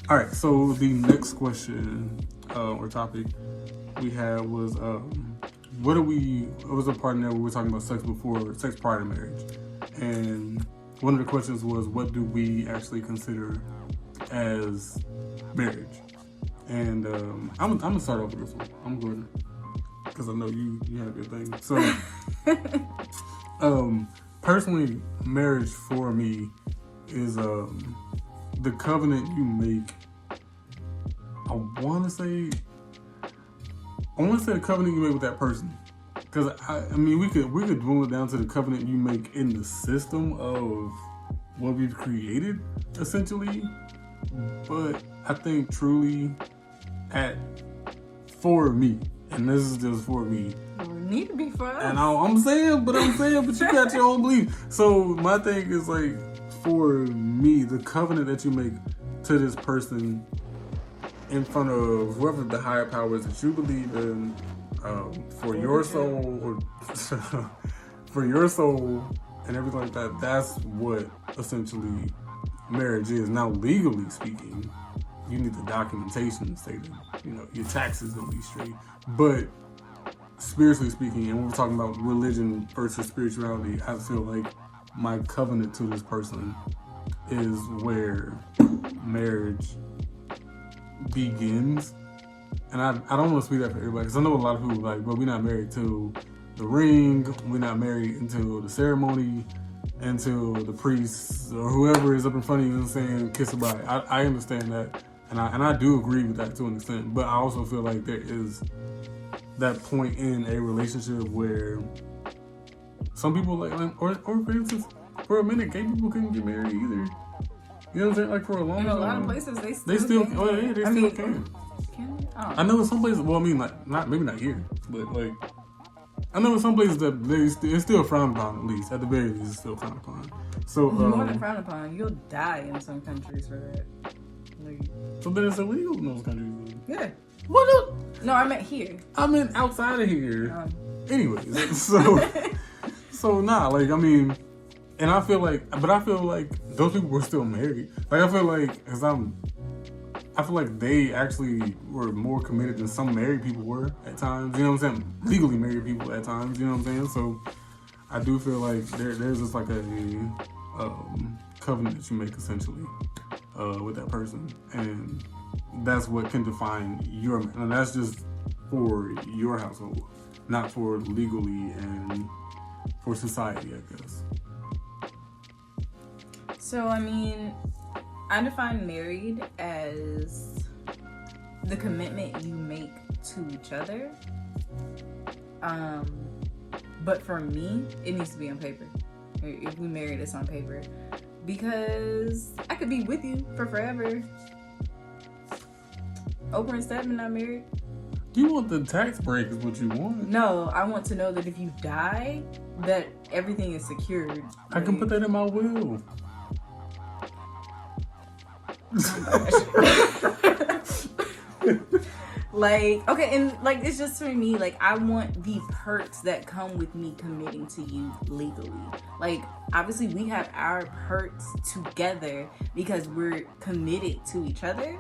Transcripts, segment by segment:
All right, so the next question or topic we had was what do we? It was a part in there where we were talking about sex prior to marriage, and one of the questions was what do we actually consider as marriage? And I'm gonna start off with this one. I'm going because I know you have your thing. So, personally, marriage for me is the covenant you make. I want to say the covenant you make with that person, because I mean we could boil it down to the covenant you make in the system of what we've created, essentially. But I think truly, for me, and this is just for me. We need to be for us. And I'm saying, but you got your own belief. So my thing is like, for me, the covenant that you make to this person in front of whoever the higher powers that you believe in, for your soul, or for your soul and everything like that, that's what essentially marriage is. Now, legally speaking, you need the documentation to say that, your taxes will be straight. But spiritually speaking, and when we're talking about religion versus spirituality, I feel like my covenant to this person is where marriage begins. And I don't want to speak that for everybody, because I know a lot of people like, well, we're not married to the ring, we're not married until the ceremony, until the priest or whoever is up in front of you and saying kiss goodbye. I understand that, and I do agree with that to an extent, but I also feel like there is that point in a relationship where some people like or for instance, for a minute, gay people couldn't get married either. You know what I'm saying? Like for a long time. In a lot of places, they still can. Oh yeah, they still can. Can they? I know in some places. Well, I mean, like maybe not here, but like I know in some places that it's still frowned upon. At least at the very least, it's still frowned upon. So more than frowned upon, you'll die in some countries for that. Like, so then it's illegal in those countries. Yeah. What? No, I meant here. I meant outside of here. Anyways, so nah, like I mean. And I feel like those people were still married. Like I feel like they actually were more committed than some married people were at times. You know what I'm saying? Legally married people at times. You know what I'm saying? So I do feel like there's just like a covenant that you make essentially with that person, and that's what can define your man. And that's just for your household, not for legally and for society, I guess. So, I mean, I define married as the commitment you make to each other. But for me, it needs to be on paper. If we married, it's on paper. Because I could be with you for forever. Oprah and Stedman not married. You want the tax break is what you want. No, I want to know that if you die, that everything is secured. I can put that in my will. Like, okay, and like it's just for me, like I want the perks that come with me committing to you legally. Like obviously we have our perks together because we're committed to each other,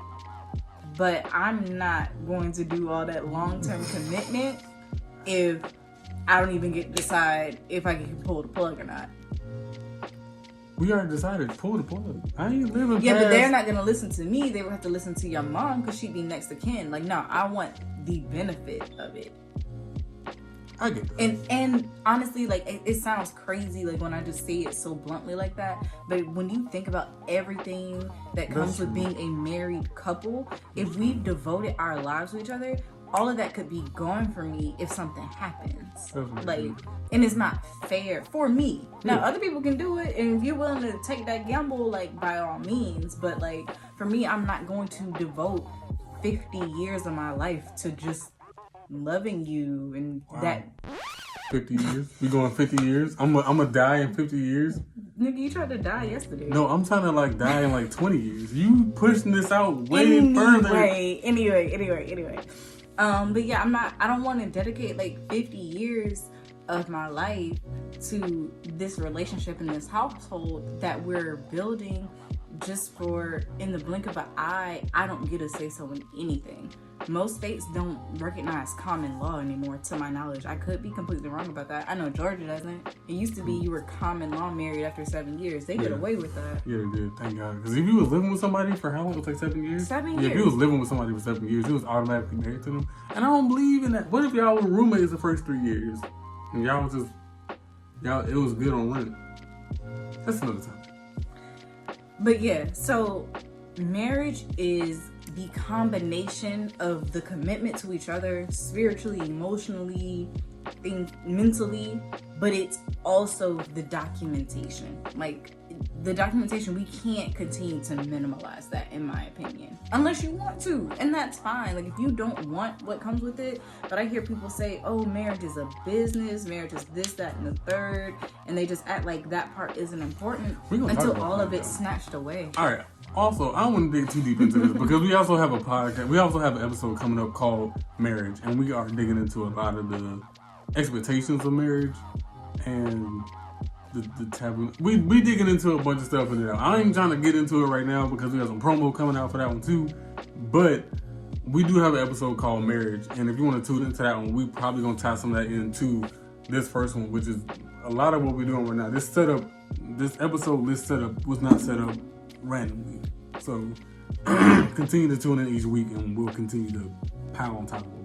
but I'm not going to do all that long-term commitment if I don't even get to decide if I can pull the plug or not. We already decided, pull the plug. I ain't living Yeah, past. but they're not going to listen to me. They would have to listen to your mom because she'd be next to kin. Like, no, I want the benefit of it. I get that. And honestly, like, it sounds crazy, like, when I just say it so bluntly like that. But when you think about everything that comes with being a married couple, if we've devoted our lives to each other, all of that could be gone for me if something happens. Like, and it's not fair for me. Now, other people can do it, and if you're willing to take that gamble, like, by all means. But, like, for me, I'm not going to devote 50 years of my life to just loving you and that. 50 years? We going 50 years? I'm gonna die in 50 years? Nigga, you tried to die yesterday. No, I'm trying to, like, die in, like, 20 years. You pushing this out way further. Anyway. But yeah, I don't want to dedicate like 50 years of my life to this relationship in this household that we're building just for, in the blink of an eye, I don't get a say so in anything. Most states don't recognize common law anymore, to my knowledge. I could be completely wrong about that. I know Georgia doesn't. It used to be you were common law married after 7 years. They get away with that. Yeah, they did. Thank God. Because if you was living with somebody for how long? It was like 7 years? 7 Yeah, years. if you was living with somebody for 7 years, you was automatically married to them. And I don't believe in that. What if y'all were roommates the first 3 years? And y'all was just, it was good on rent. That's another time. But yeah, so marriage is the combination of the commitment to each other spiritually, emotionally, mentally, but it's also the documentation. Like, the documentation, we can't continue to minimalize that, in my opinion, unless you want to, and that's fine. Like, if you don't want what comes with it, but I hear people say, oh, marriage is a business, marriage is this, that, and the third, and they just act like that part isn't important until all of it's snatched away. All right. Also, I don't want to dig too deep into this because we also have a podcast. We also have an episode coming up called Marriage, and we are digging into a lot of the expectations of marriage and the taboo. We digging into a bunch of stuff in there. I ain't trying to get into it right now because we have some promo coming out for that one too. But we do have an episode called Marriage, and if you want to tune into that one, we probably gonna tie some of that into this first one, which is a lot of what we're doing right now. This setup was not set up randomly. So continue to tune in each week, and we'll continue to pile on top of it.